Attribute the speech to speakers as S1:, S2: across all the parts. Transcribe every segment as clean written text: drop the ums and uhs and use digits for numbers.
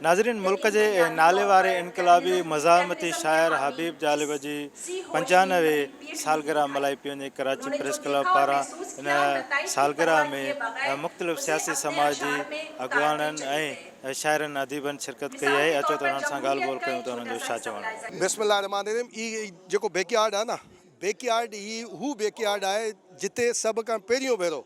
S1: नाज़रीन, मुल्क के नाले वारे इनकलाबी मज़ाहमती शायर हबीब जालिब की 95 सालगिरह मल्हाई पई वञे। कराची प्रेस क्लब पारां इन सालगिरह में मुख़्तलिफ़ सियासी समाजी अॻुवाननि ऐं शाइरनि अदीबनि शिरकत कई आहे। अचो त उन्हनि सां ॻाल्हि ॿोल कयूं त उन्हनि जो छा चवणु आहे।
S2: बिस्मिल्लाहिर्रहमानिर्रहीम। जेको बैकयार्ड आहे न, बैकयार्ड हू बैकयार्ड है जिते सब का पहिरियों भेरो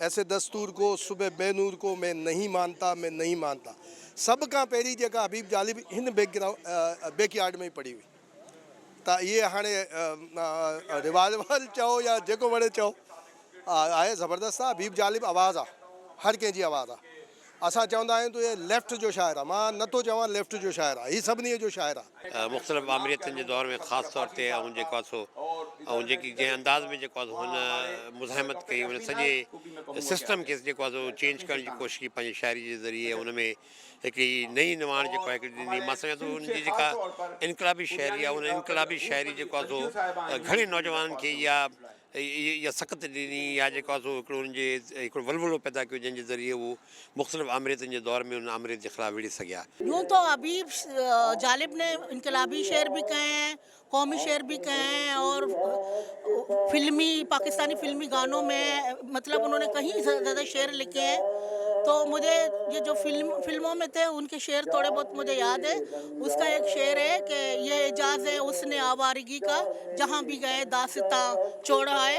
S2: ऐसे दस्तूर को सुबह बेनूर को मैं नहीं मानता, मैं नहीं मानता, सब का पहिरीं जेका हबीब जालिब हिन बैकयार्ड में ही पड़ी हुई। त ये हाणे रिवाज चओ या जेको वणे चओ, आहे ज़बरदस्त आहे। हबीब जालिब आवाज़ आहे, हर कंहिंजी आवाज़ आहे। असां चवंदा आहियूं त ये लेफ्ट जो शाइर आहे। मां नथो चवां लेफ्ट जो शाइर आहे, हीअ सभिनी जो शाइर आहे।
S3: मुख़्तलिफ़ आमिरियतनि जे दौर में ख़ासि तौर ते ऐं जेको आहे सो जेकी जंहिं अंदाज़ में जेको आहे हुन मुज़ाहिमत कई, हुन सॼे सिस्टम खे जेको आहे सो चेंज करण जी कोशिशि कई पंहिंजी शाइरी जे ज़रिए। हुन में हिकिड़ी नई निवाण जेको आहे हिकिड़ी ॾिनी। मां सम्झां थो हुनजी जेका इनकलाबी शाइरी आहे, उन इनकलाबी शाइरी जेको आहे सो घणे नौजवाननि खे इहा सख़्त ॾिनी, या जेको आहे सो हिकिड़ो हुनजे हिकिड़ो वलवलो पैदा कयो जंहिंजे ज़रिए उहो मुख़्तलिफ़ आमिरियतनि जे दौर में उन आमिरियत जे ख़िलाफ़ु विड़ी सघिया।
S4: यूँ तो हबीब जालिब ने इनकलाबी शेर भी कहे हैं, कौमी शेर भी कहे हैं, और पाकिस्तानी फिल्मी गानों में मतलब उन्होंने कहीं ज़्यादा शेर लिखे हैं। तो मुझे ये जो फिल्मों में थे उनके शेर थोड़े बहुत मुझे याद है। उसका एक शेर है कि ये एजाज़ है उसने आवारगी का, जहाँ भी गए दास्तां चौड़ाए,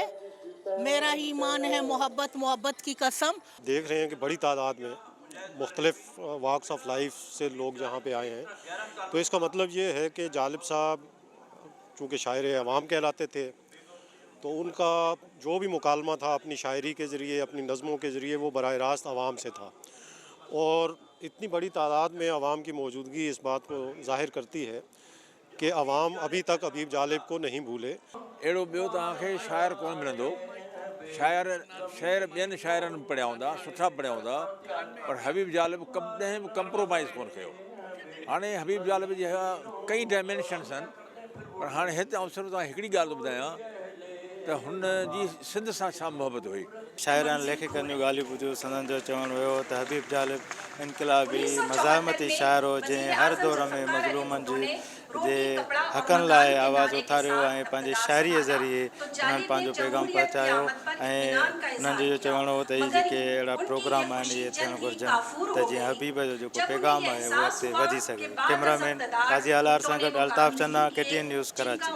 S4: मेरा ही ईमान है मोहब्बत मोहब्बत की कसम।
S5: देख रहे हैं कि बड़ी तादाद में मुख्तलिफ़ वॉक्स ऑफ लाइफ से लोग यहाँ पे आए हैं, तो इसका मतलब ये है कि जालिब साहब चूँकि शायर अवाम कहलाते थे, तो उनका जो भी मुकालमा था अपनी शायरी के ज़रिए, अपनी नज़मों के ज़रिए, वो बराह रास्त आवाम से था। और इतनी बड़ी तादाद में आवाम की मौजूदगी इस बात को ज़ाहिर करती है कि आवाम अभी तक हबीब जालिब को नहीं भूले।
S6: अहिड़ो ॿियो तव्हांखे शाइर कोन मिलंदो। शेर ॿियनि शाइरनि पढ़िया हूंदा, सुठा पढ़िया हूंदा, पर हबीब जालिब कॾहिं बि कंप्रोमाइज़ कोन कयो। हाणे हबीब जालिब जी कई डायमेंशन्स आहिनि, पर हाणे हिते आउं सिर्फ़ु तव्हां हिकिड़ी ॻाल्हि थो ॿुधायां त हुन जी सिंध सां छा मुहबत हुई।
S1: शाइरनि लेखकनि जूं ॻाल्हियूं ॿुधियूं। संदन जो चवणु हुयो त हबीब जालिब इनकलाबी मज़ाहमती शाइर हो, जंहिं हर दौर में मज़लूमनि जे हक़नि लाइ आवाज़ु उथारियो ऐं पंहिंजी शाइरीअ ज़रिए उन्हनि पंहिंजो पैगाम पहुचायो। ऐं उन्हनि जो चवणु हो त इहे जेके अहिड़ा प्रोग्राम आहिनि इहे थियणु घुरिजनि त जीअं हबीब जो जेको पैगाम आहे उहो अॻिते वधी सघे। कैमरामैन काज़ी आलार सां गॾु अल्ताफ़ चन्ना, KTN न्यूज़, कराची।